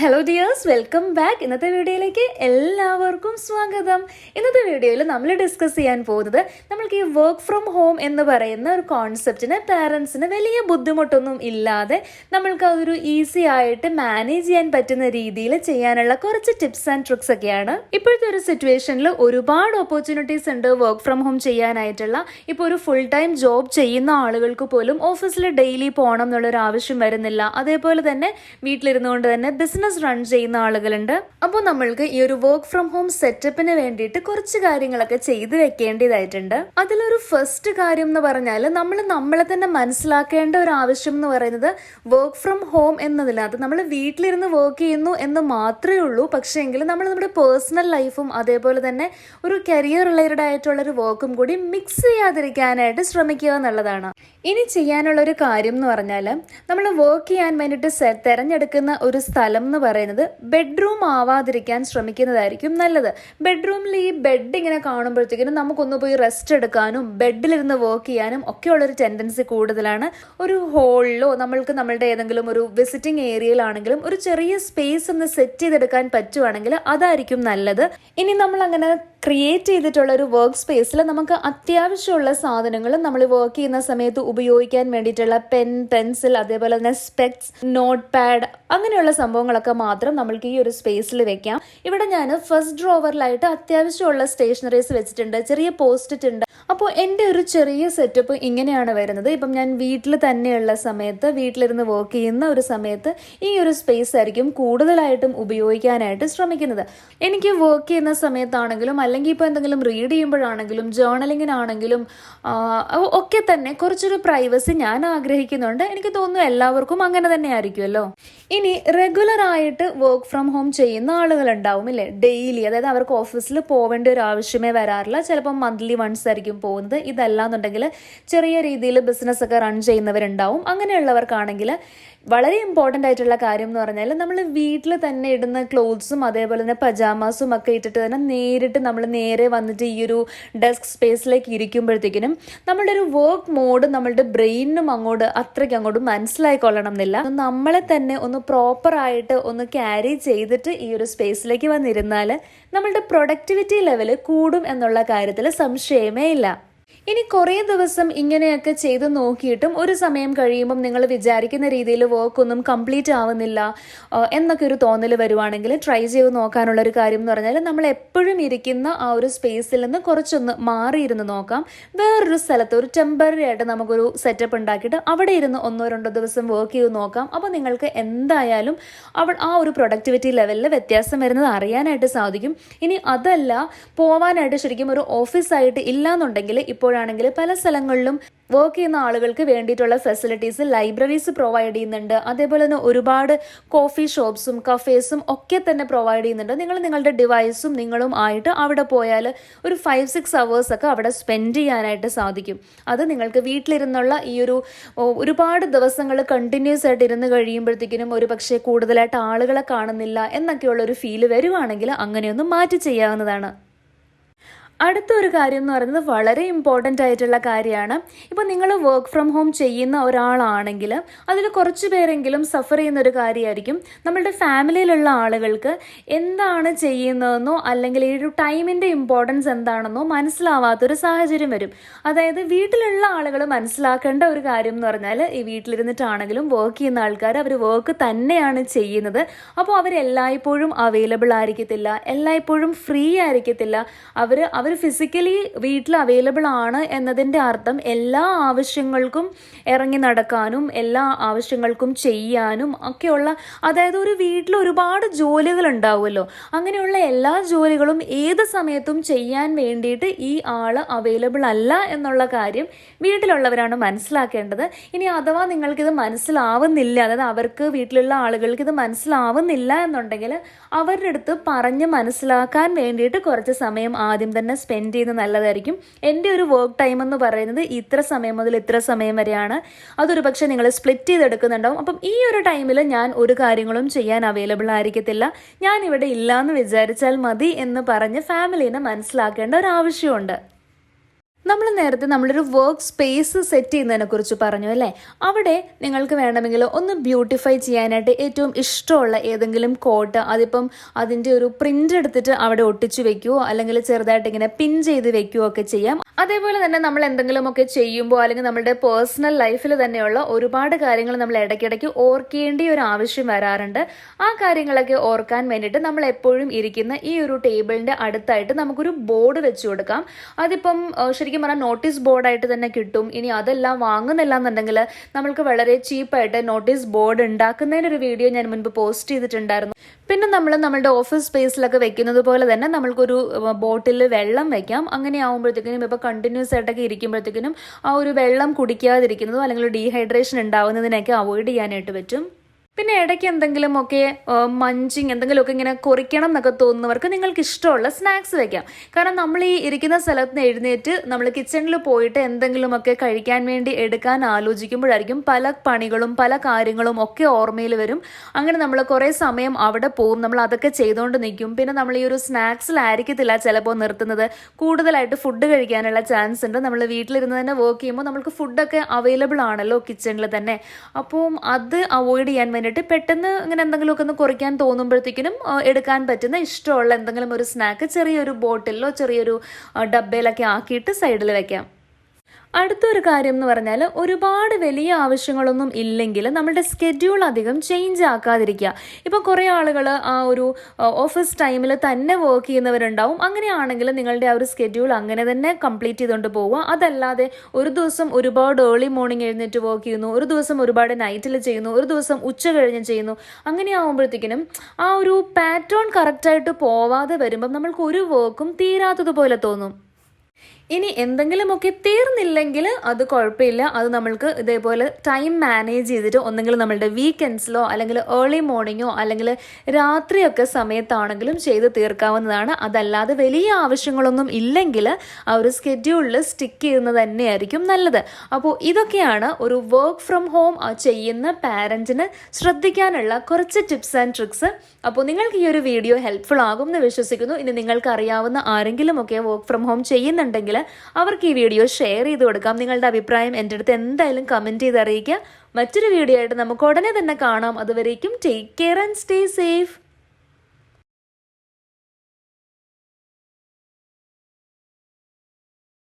Hello dears, welcome back. ഇന്നത്തെ വീഡിയോയിലേക്ക് എല്ലാവർക്കും സ്വാഗതം. ഇന്നത്തെ വീഡിയോയിൽ നമ്മൾ ഡിസ്കസ് ചെയ്യാൻ പോകുന്നത് നമ്മൾക്ക് ഈ വർക്ക് ഫ്രം ഹോം എന്ന് പറയുന്ന ഒരു കോൺസെപ്റ്റിന് പാരൻസിന് വലിയ ബുദ്ധിമുട്ടൊന്നും ഇല്ലാതെ നമ്മൾക്ക് അതൊരു ഈസി ആയിട്ട് മാനേജ് ചെയ്യാൻ പറ്റുന്ന രീതിയിൽ ചെയ്യാനുള്ള കുറച്ച് ടിപ്സ് ആൻഡ് ട്രിക്സ് ഒക്കെയാണ്. ഇപ്പോഴത്തെ ഒരു സിറ്റുവേഷനിൽ ഒരുപാട് ഓപ്പർച്യൂണിറ്റീസ് ഉണ്ട് വർക്ക് ഫ്രം ഹോം ചെയ്യാനായിട്ടുള്ള. ഇപ്പോൾ ഒരു ഫുൾ ടൈം ജോബ് ചെയ്യുന്ന ആളുകൾക്ക് പോലും ഓഫീസിൽ ഡെയിലി പോകണം എന്നുള്ളൊരു ആവശ്യം വരുന്നില്ല. അതേപോലെ തന്നെ വീട്ടിലിരുന്നുകൊണ്ട് തന്നെ ബിസിനസ് റൺ ചെയ്യുന്ന ആളുകളുണ്ട്. അപ്പോൾ നമ്മൾക്ക് ഈ ഒരു വർക്ക് ഫ്രം ഹോം സെറ്റപ്പിന് വേണ്ടിയിട്ട് കുറച്ച് കാര്യങ്ങളൊക്കെ ചെയ്തു വെക്കേണ്ടതായിട്ടുണ്ട്. അതിലൊരു ഫസ്റ്റ് കാര്യം എന്ന് പറഞ്ഞാൽ നമ്മളെ തന്നെ മനസ്സിലാക്കേണ്ട ഒരു ആവശ്യം എന്ന് പറയുന്നത് വർക്ക് ഫ്രം ഹോം എന്നതിനകത്ത് നമ്മൾ വീട്ടിലിരുന്ന് വർക്ക് ചെയ്യുന്നു എന്ന് മാത്രമേ ഉള്ളൂ. പക്ഷേ എങ്കിൽ നമ്മൾ നമ്മുടെ പേഴ്സണൽ ലൈഫും അതേപോലെ തന്നെ ഒരു കരിയർ റിലേറ്റഡ് ആയിട്ടുള്ള ഒരു വർക്കും കൂടി മിക്സ് ചെയ്യാതിരിക്കാനായിട്ട് ശ്രമിക്കുക എന്നുള്ളതാണ്. ഇനി ചെയ്യാനുള്ള ഒരു കാര്യം എന്ന് പറഞ്ഞാൽ നമ്മൾ വർക്ക് ചെയ്യാൻ വേണ്ടിയിട്ട് തിരഞ്ഞെടുക്കുന്ന ഒരു സ്ഥലം എന്ന് പറയുന്നത് ബെഡ്റൂം ആവാതിരിക്കാൻ ശ്രമിക്കുന്നതായിരിക്കും നല്ലത്. ബെഡ്റൂമിൽ ഈ ബെഡ് ഇങ്ങനെ കാണുമ്പോഴത്തേക്കിനും നമുക്കൊന്ന് പോയി റെസ്റ്റ് എടുക്കാനും ബെഡിലിരുന്ന് വർക്ക് ചെയ്യാനും ഒക്കെ ഉള്ളൊരു ടെൻഡൻസി കൂടുതലാണ്. ഒരു ഹോളിലോ നമ്മളുടെ ഏതെങ്കിലും ഒരു വിസിറ്റിംഗ് ഏരിയയിലാണെങ്കിലും ഒരു ചെറിയ സ്പേസ് ഒന്ന് സെറ്റ് ചെയ്തെടുക്കാൻ പറ്റുവാണെങ്കിൽ അതായിരിക്കും നല്ലത്. ഇനി നമ്മൾ അങ്ങനെ ക്രിയേറ്റ് ചെയ്തിട്ടുള്ള ഒരു വർക്ക് സ്പേസിൽ നമുക്ക് അത്യാവശ്യമുള്ള സാധനങ്ങൾ നമ്മൾ വർക്ക് ചെയ്യുന്ന സമയത്ത് ഉപയോഗിക്കാൻ വേണ്ടിയിട്ടുള്ള പെൻ, പെൻസിൽ, അതേപോലെ തന്നെ സ്പെക്സ്, നോട്ട് പാഡ്, അങ്ങനെയുള്ള സംഭവങ്ങളൊക്കെ മാത്രം നമ്മൾക്ക് ഈ ഒരു സ്പേസിൽ വെക്കാം. ഇവിടെ ഞാൻ ഫസ്റ്റ് ഡ്രോവറിലായിട്ട് അത്യാവശ്യമുള്ള സ്റ്റേഷനറീസ് വെച്ചിട്ടുണ്ട്, ചെറിയ പോസ്റ്റ്-ഇറ്റ് ഉണ്ട്. അപ്പോൾ എൻ്റെ ഒരു ചെറിയ സെറ്റപ്പ് ഇങ്ങനെയാണ് വരുന്നത്. ഇപ്പം ഞാൻ വീട്ടിൽ തന്നെയുള്ള സമയത്ത്, വീട്ടിലിരുന്ന് വർക്ക് ചെയ്യുന്ന ഒരു സമയത്ത് ഈ ഒരു സ്പേസ് ആയിരിക്കും കൂടുതലായിട്ടും ഉപയോഗിക്കാനായിട്ട് ശ്രമിക്കുന്നത്. എനിക്ക് വർക്ക് ചെയ്യുന്ന സമയത്താണെങ്കിലും അല്ലെങ്കിൽ ഇപ്പോൾ എന്തെങ്കിലും റീഡ് ചെയ്യുമ്പോഴാണെങ്കിലും ജേർണലിങ്ങിനാണെങ്കിലും ഒക്കെ തന്നെ കുറച്ചൊരു പ്രൈവസി ഞാൻ ആഗ്രഹിക്കുന്നുണ്ട്. എനിക്ക് തോന്നുന്നു എല്ലാവർക്കും അങ്ങനെ തന്നെ ആയിരിക്കുമല്ലോ. ഇനി റെഗുലർ ആയിട്ട് വർക്ക് ഫ്രം ഹോം ചെയ്യുന്ന ആളുകളുണ്ടാവും ഇല്ലേ, ഡെയിലി, അതായത് അവർക്ക് ഓഫീസിൽ പോവേണ്ട ഒരു ആവശ്യമേ വരാറില്ല. ചിലപ്പോൾ മന്ത്ലി വൺസ് ആയിരിക്കും പോകുന്നത്. ഇതല്ലാന്നുണ്ടെങ്കിൽ ചെറിയ രീതിയിൽ ബിസിനസ് ഒക്കെ റൺ ചെയ്യുന്നവരുണ്ടാവും. അങ്ങനെയുള്ളവർക്കാണെങ്കിൽ വളരെ ഇമ്പോർട്ടൻ്റ് ആയിട്ടുള്ള കാര്യം എന്ന് പറഞ്ഞാൽ നമ്മൾ വീട്ടിൽ തന്നെ ഇടുന്ന ക്ലോത്ത്സും അതേപോലെ തന്നെ പജാമാസും ഒക്കെ ഇട്ടിട്ട് തന്നെ നമ്മൾ നേരെ വന്നിട്ട് ഈ ഒരു ഡെസ്ക് സ്പേസിലേക്ക് ഇരിക്കുമ്പോഴത്തേക്കിനും നമ്മളുടെ ഒരു വർക്ക് മോഡ് നമ്മളുടെ ബ്രെയിനും അത്രയ്ക്ക് അങ്ങോട്ട് മനസ്സിലായിക്കൊള്ളണം എന്നില്ല. നമ്മളെ തന്നെ ഒന്ന് പ്രോപ്പറായിട്ട് ഒന്ന് ക്യാരി ചെയ്തിട്ട് ഈ ഒരു സ്പേസിലേക്ക് വന്നിരുന്നാൽ നമ്മളുടെ പ്രൊഡക്ടിവിറ്റി ലെവൽ കൂടും എന്നുള്ള കാര്യത്തിൽ സംശയമേ ഇല്ല. ഇനി കുറേ ദിവസം ഇങ്ങനെയൊക്കെ ചെയ്ത് നോക്കിയിട്ടും ഒരു സമയം കഴിയുമ്പം നിങ്ങൾ വിചാരിക്കുന്ന രീതിയിൽ വർക്കൊന്നും കംപ്ലീറ്റ് ആവുന്നില്ല എന്നൊക്കെ ഒരു തോന്നൽ വരുവാണെങ്കിൽ ട്രൈ ചെയ്ത് നോക്കാനുള്ള ഒരു കാര്യം എന്ന് പറഞ്ഞാൽ നമ്മൾ എപ്പോഴും ഇരിക്കുന്ന ആ ഒരു സ്പേസിൽ നിന്ന് കുറച്ചൊന്ന് മാറിയിരുന്ന് നോക്കാം. വേറൊരു സ്ഥലത്ത് ഒരു ടെമ്പററി ആയിട്ട് നമുക്കൊരു സെറ്റപ്പ് ഉണ്ടാക്കിയിട്ട് അവിടെ ഇരുന്ന് 1-2 ദിവസം വർക്ക് ചെയ്ത് നോക്കാം. അപ്പോൾ നിങ്ങൾക്ക് എന്തായാലും ആ ഒരു പ്രൊഡക്ടിവിറ്റി ലെവലിൽ വ്യത്യാസം വരുന്നത് അറിയാനായിട്ട് സാധിക്കും. ഇനി അതല്ല, പോവാനായിട്ട് ശരിക്കും ഒരു ഓഫീസായിട്ട് ഇല്ലാന്നുണ്ടെങ്കിൽ ഇപ്പോഴാണെങ്കിൽ പല സ്ഥലങ്ങളിലും വർക്ക് ചെയ്യുന്ന ആളുകൾക്ക് വേണ്ടിയിട്ടുള്ള ഫെസിലിറ്റീസ്, ലൈബ്രറീസ് പ്രൊവൈഡ് ചെയ്യുന്നുണ്ട്. അതേപോലെ തന്നെ ഒരുപാട് കോഫി ഷോപ്സും കഫേസും ഒക്കെ തന്നെ പ്രൊവൈഡ് ചെയ്യുന്നുണ്ട്. നിങ്ങൾ നിങ്ങളുടെ ഡിവൈസും നിങ്ങളും ആയിട്ട് അവിടെ പോയാൽ ഒരു 5-6 hours ഒക്കെ അവിടെ സ്പെൻഡ് ചെയ്യാനായിട്ട് സാധിക്കും. അത് നിങ്ങൾക്ക് വീട്ടിലിരുന്നുള്ള ഈ ഒരുപാട് ദിവസങ്ങൾ കണ്ടിന്യൂസ് ആയിട്ട് ഇരുന്ന് കഴിയുമ്പോഴത്തേക്കിനും ഒരു പക്ഷേ കൂടുതലായിട്ട് ആളുകളെ കാണുന്നില്ല എന്നൊക്കെയുള്ളൊരു ഫീല് വരുവാണെങ്കിൽ അങ്ങനെയൊന്ന് മാറ്റി ചെയ്യാവുന്നതാണ്. അടുത്തൊരു കാര്യം എന്ന് പറയുന്നത് വളരെ ഇമ്പോർട്ടൻ്റ് ആയിട്ടുള്ള കാര്യമാണ്. ഇപ്പോൾ നിങ്ങൾ വർക്ക് ഫ്രം ഹോം ചെയ്യുന്ന ഒരാളാണെങ്കിൽ അതിൽ കുറച്ച് പേരെങ്കിലും സഫർ ചെയ്യുന്ന ഒരു കാര്യമായിരിക്കും നമ്മളുടെ ഫാമിലിയിലുള്ള ആളുകൾക്ക് എന്താണ് ചെയ്യുന്നതെന്നോ അല്ലെങ്കിൽ ഈ ഒരു ടൈമിൻ്റെ ഇമ്പോർട്ടൻസ് എന്താണെന്നോ മനസ്സിലാവാത്തൊരു സാഹചര്യം വരും. അതായത് വീട്ടിലുള്ള ആളുകൾ മനസ്സിലാക്കേണ്ട ഒരു കാര്യം എന്ന് പറഞ്ഞാൽ ഈ വീട്ടിലിരുന്നിട്ടാണെങ്കിലും വർക്ക് ചെയ്യുന്ന ആൾക്കാർ അവർ വർക്ക് തന്നെയാണ് ചെയ്യുന്നത്. അപ്പോൾ അവരെല്ലായ്പ്പോഴും അവൈലബിൾ ആയിരിക്കത്തില്ല, എല്ലായ്പ്പോഴും ഫ്രീ ആയിരിക്കത്തില്ല. അവർ ഫിസിക്കലി വീട്ടിൽ അവൈലബിൾ ആണ് എന്നതിൻ്റെ അർത്ഥം എല്ലാ ആവശ്യങ്ങൾക്കും ഇറങ്ങി നടക്കാനും എല്ലാ ആവശ്യങ്ങൾക്കും ചെയ്യാനും ഒക്കെയുള്ള, അതായത് ഒരു വീട്ടിൽ ഒരുപാട് ജോലികൾ ഉണ്ടാവുമല്ലോ, അങ്ങനെയുള്ള എല്ലാ ജോലികളും ഏത് സമയത്തും ചെയ്യാൻ വേണ്ടിയിട്ട് ഈ ആള് അവൈലബിൾ അല്ല എന്നുള്ള കാര്യം വീട്ടിലുള്ളവരാണ് മനസ്സിലാക്കേണ്ടത്. ഇനി അഥവാ നിങ്ങൾക്കിത് മനസ്സിലാവുന്നില്ല, അതായത് അവർക്ക് വീട്ടിലുള്ള ആളുകൾക്ക് ഇത് മനസ്സിലാവുന്നില്ല എന്നുണ്ടെങ്കിൽ അവരുടെ അടുത്ത് പറഞ്ഞ് മനസ്സിലാക്കാൻ വേണ്ടിയിട്ട് കുറച്ച് സമയം ആദ്യം തന്നെ സ്പെൻഡ് ചെയ്യുന്നത് നല്ലതായിരിക്കും. എൻ്റെ ഒരു വർക്ക് ടൈം എന്ന് പറയുന്നത് ഇത്ര സമയം മുതൽ ഇത്ര സമയം വരെയാണ്. അതൊരു പക്ഷേ നിങ്ങൾ സ്പ്ലിറ്റ് ചെയ്തെടുക്കുന്നുണ്ടാവും. അപ്പം ഈ ഒരു ടൈമിൽ ഞാൻ ഒരു കാര്യങ്ങളും ചെയ്യാൻ അവൈലബിൾ ആയിരിക്കത്തില്ല, ഞാൻ ഇവിടെ ഇല്ല എന്ന് വിചാരിച്ചാൽ മതി എന്ന് പറഞ്ഞ് ഫാമിലീനെ മനസ്സിലാക്കേണ്ട ഒരു ആവശ്യമുണ്ട്. നമ്മൾ നേരത്തെ നമ്മളൊരു വർക്ക് സ്പേസ് സെറ്റ് ചെയ്യുന്നതിനെ കുറിച്ച് പറഞ്ഞു അല്ലേ. അവിടെ നിങ്ങൾക്ക് വേണമെങ്കിൽ ഒന്ന് ബ്യൂട്ടിഫൈ ചെയ്യാനായിട്ട് ഏറ്റവും ഇഷ്ടമുള്ള ഏതെങ്കിലും കോട്ട് അതിപ്പം അതിൻ്റെ ഒരു പ്രിൻ്റ് എടുത്തിട്ട് അവിടെ ഒട്ടിച്ചു വെക്കുകയോ അല്ലെങ്കിൽ ചെറുതായിട്ട് ഇങ്ങനെ പിൻ ചെയ്ത് വെക്കുകയോ ഒക്കെ ചെയ്യാം. അതേപോലെ തന്നെ നമ്മൾ എന്തെങ്കിലുമൊക്കെ ചെയ്യുമ്പോൾ അല്ലെങ്കിൽ നമ്മുടെ പേഴ്സണൽ ലൈഫിൽ തന്നെയുള്ള ഒരുപാട് കാര്യങ്ങൾ നമ്മൾ ഇടയ്ക്കിടയ്ക്ക് ഓർക്കേണ്ട ഒരു ആവശ്യം വരാറുണ്ട്. ആ കാര്യങ്ങളൊക്കെ ഓർക്കാൻ വേണ്ടിയിട്ട് നമ്മൾ എപ്പോഴും ഇരിക്കുന്ന ഈ ഒരു ടേബിളിൻ്റെ അടുത്തായിട്ട് നമുക്കൊരു ബോർഡ് വെച്ച് കൊടുക്കാം. അതിപ്പം ശരിക്കും പറഞ്ഞാൽ നോട്ടീസ് ബോർഡായിട്ട് തന്നെ കിട്ടും. ഇനി അതെല്ലാം വാങ്ങുന്നില്ല എന്നുണ്ടെങ്കിൽ നമ്മൾക്ക് വളരെ ചീപ്പായിട്ട് നോട്ടീസ് ബോർഡ് ഉണ്ടാക്കുന്നതിനൊരു വീഡിയോ ഞാൻ മുൻപ് പോസ്റ്റ് ചെയ്തിട്ടുണ്ടായിരുന്നു. പിന്നെ നമ്മൾ നമ്മളുടെ ഓഫീസ് സ്പേസിലൊക്കെ വെക്കുന്നത് പോലെ തന്നെ നമ്മൾക്കൊരു ബോട്ടിൽ വെള്ളം വെക്കാം. അങ്ങനെ ആകുമ്പോഴത്തേക്കിനും ഇപ്പോൾ കണ്ടിന്യൂസ് ആയിട്ടൊക്കെ ഇരിക്കുമ്പോഴത്തേക്കിനും ആ ഒരു വെള്ളം കുടിക്കാതിരിക്കുന്നതോ അല്ലെങ്കിൽ ഡീഹൈഡ്രേഷൻ ഉണ്ടാവുന്നതിനൊക്കെ അവോയ്ഡ് ചെയ്യാനായിട്ട് പറ്റും. പിന്നെ ഇടയ്ക്ക് എന്തെങ്കിലുമൊക്കെ മഞ്ചിങ് എന്തെങ്കിലുമൊക്കെ ഇങ്ങനെ കുറിക്കണം എന്നൊക്കെ തോന്നുന്നവർക്ക് നിങ്ങൾക്ക് ഇഷ്ടമുള്ള സ്നാക്സ് വെക്കാം. കാരണം നമ്മൾ ഈ ഇരിക്കുന്ന സ്ഥലത്ത് നിന്ന് എഴുന്നേറ്റ് നമ്മൾ കിച്ചണിൽ പോയിട്ട് എന്തെങ്കിലുമൊക്കെ കഴിക്കാൻ വേണ്ടി എടുക്കാൻ ആലോചിക്കുമ്പോഴായിരിക്കും പല പണികളും പല കാര്യങ്ങളും ഒക്കെ ഓർമ്മയിൽ വരും. അങ്ങനെ നമ്മൾ കുറേ സമയം അവിടെ പോകും, നമ്മൾ അതൊക്കെ ചെയ്തുകൊണ്ട് നിൽക്കും. പിന്നെ നമ്മൾ ഈ ഒരു സ്നാക്സിലായിരിക്കത്തില്ല ചിലപ്പോൾ നിർത്തുന്നത്, കൂടുതലായിട്ട് ഫുഡ് കഴിക്കാനുള്ള ചാൻസ് ഉണ്ട്. നമ്മൾ വീട്ടിലിരുന്ന് തന്നെ വർക്ക് ചെയ്യുമ്പോൾ നമുക്ക് ഫുഡൊക്കെ അവൈലബിൾ ആണല്ലോ കിച്ചണിൽ തന്നെ. അപ്പോൾ അത് അവോയ്ഡ് ചെയ്യാൻ വേണ്ടിയിട്ട് പെട്ടെന്ന് ഇങ്ങനെ എന്തെങ്കിലുമൊക്കെ ഒന്ന് കുറയ്ക്കാൻ തോന്നുമ്പോഴത്തേക്കിനും എടുക്കാൻ പറ്റുന്ന ഇഷ്ടമുള്ള എന്തെങ്കിലും ഒരു സ്നാക്ക് ചെറിയൊരു ബോട്ടിലോ ചെറിയൊരു ഡബ്ബയിലൊക്കെ ആക്കിയിട്ട് സൈഡിൽ വെക്കാം. അടുത്തൊരു കാര്യം എന്ന് പറഞ്ഞാൽ ഒരുപാട് വലിയ ആവശ്യങ്ങളൊന്നും ഇല്ലെങ്കിൽ നമ്മുടെ സ്കെഡ്യൂൾ അധികം ചേഞ്ച് ആക്കാതിരിക്കുക. ഇപ്പോൾ കുറേ ആളുകൾ ആ ഒരു ഓഫീസ് ടൈമിൽ തന്നെ വർക്ക് ചെയ്യുന്നവരുണ്ടാവും. അങ്ങനെയാണെങ്കിൽ നിങ്ങളുടെ ആ ഒരു സ്കെഡ്യൂൾ അങ്ങനെ തന്നെ കംപ്ലീറ്റ് ചെയ്തുകൊണ്ട് പോവുക. അതല്ലാതെ ഒരു ദിവസം ഒരുപാട് ഏർലി മോർണിംഗ് എഴുന്നേറ്റ് വർക്ക് ചെയ്യുന്നു, ഒരു ദിവസം ഒരുപാട് നൈറ്റിൽ ചെയ്യുന്നു, ഒരു ദിവസം ഉച്ച കഴിഞ്ഞ് ചെയ്യുന്നു. അങ്ങനെ ആകുമ്പോഴത്തേക്കിനും ആ ഒരു പാറ്റേൺ കറക്റ്റായിട്ട് പോവാതെ വരുമ്പം നമ്മൾക്ക് ഒരു വർക്കും തീരാത്തതുപോലെ തോന്നും. ഇനി എന്തെങ്കിലുമൊക്കെ തീർന്നില്ലെങ്കിൽ അത് കുഴപ്പമില്ല, അത് നമ്മൾക്ക് ഇതേപോലെ ടൈം മാനേജ് ചെയ്തിട്ട് ഒന്നെങ്കിൽ നമ്മളുടെ വീക്കെൻഡ്സിലോ അല്ലെങ്കിൽ ഏർലി മോർണിംഗോ അല്ലെങ്കിൽ രാത്രിയൊക്കെ സമയത്താണെങ്കിലും ചെയ്ത് തീർക്കാവുന്നതാണ്. അതല്ലാതെ വലിയ ആവശ്യങ്ങളൊന്നും ഇല്ലെങ്കിൽ ആ ഒരു സ്കെഡ്യൂളിൽ സ്റ്റിക്ക് ചെയ്യുന്നത് തന്നെയായിരിക്കും നല്ലത്. അപ്പോൾ ഇതൊക്കെയാണ് ഒരു വർക്ക് ഫ്രം ഹോം ചെയ്യുന്ന പാരൻറ്റിന് ശ്രദ്ധിക്കാനുള്ള കുറച്ച് ടിപ്സ് ആൻഡ് ട്രിക്സ്. അപ്പോൾ നിങ്ങൾക്ക് ഈ ഒരു വീഡിയോ ഹെൽപ്ഫുൾ ആകും എന്ന് വിശ്വസിക്കുന്നു. ഇനി നിങ്ങൾക്ക് അറിയാവുന്ന ആരെങ്കിലുമൊക്കെ വർക്ക് ഫ്രം ഹോം ചെയ്യുന്നുണ്ടെങ്കിൽ അവർക്ക് ഈ വീഡിയോ ഷെയർ ചെയ്ത് കൊടുക്കാം. നിങ്ങളുടെ അഭിപ്രായം എൻ്റെ അടുത്ത് എന്തായാലും കമൻറ്റ് ചെയ്ത് അറിയിക്കുക. മറ്റൊരു വീഡിയോ ആയിട്ട് നമുക്ക് ഉടനെ തന്നെ കാണാം. അതുവരേക്കും take care and stay safe.